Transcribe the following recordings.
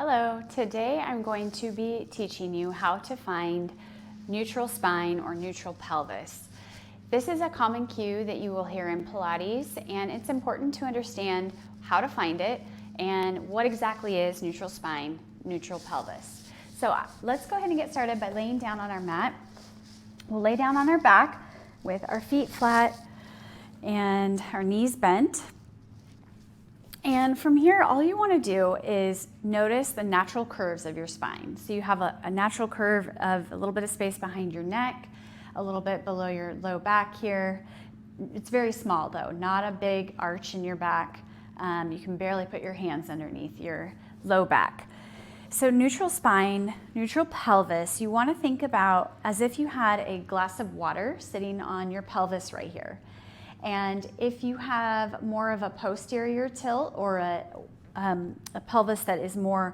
Hello, today I'm going to be teaching you how to find neutral spine or neutral pelvis. This is a common cue that you will hear in Pilates, and it's important to understand how to find it and what exactly is neutral spine, neutral pelvis. So let's go ahead and get started by laying down on our mat. We'll lay down on our back with our feet flat and our knees bent. And from here, all you want to do is notice the natural curves of your spine. So you have a natural curve of a little bit of space behind your neck, a little bit below your low back here. It's very small though, not a big arch in your back. You can barely put your hands underneath your low back. So neutral spine, neutral pelvis, you want to think about as if you had a glass of water sitting on your pelvis right here. And if you have more of a posterior tilt or a pelvis that is more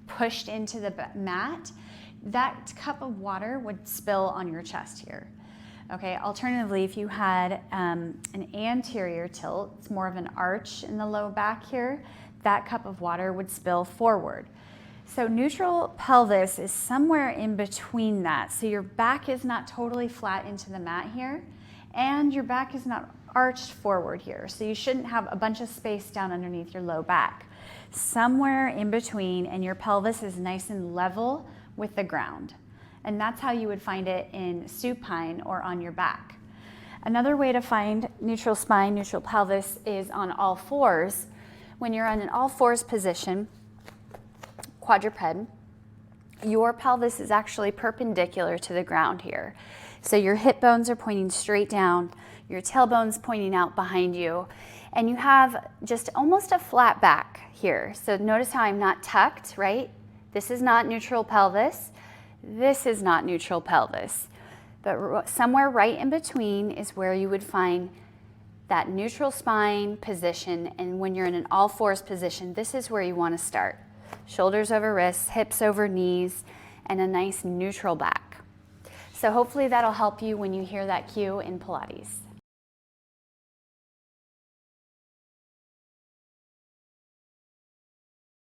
pushed into the mat, that cup of water would spill on your chest here. Okay, alternatively, if you had an anterior tilt, it's more of an arch in the low back here, that cup of water would spill forward. So neutral pelvis is somewhere in between that. So your back is not totally flat into the mat here, and your back is not arched forward here. So you shouldn't have a bunch of space down underneath your low back. Somewhere in between, and your pelvis is nice and level with the ground. And that's how you would find it in supine or on your back. Another way to find neutral spine, neutral pelvis is on all fours. When you're in an all fours position, quadruped, your pelvis is actually perpendicular to the ground here. So your hip bones are pointing straight down, your tailbone's pointing out behind you, and you have just almost a flat back here. So notice how I'm not tucked, right? This is not neutral pelvis. This is not neutral pelvis. But somewhere right in between is where you would find that neutral spine position, and when you're in an all fours position, this is where you want to start. Shoulders over wrists, hips over knees, and a nice neutral back. So hopefully that'll help you when you hear that cue in Pilates.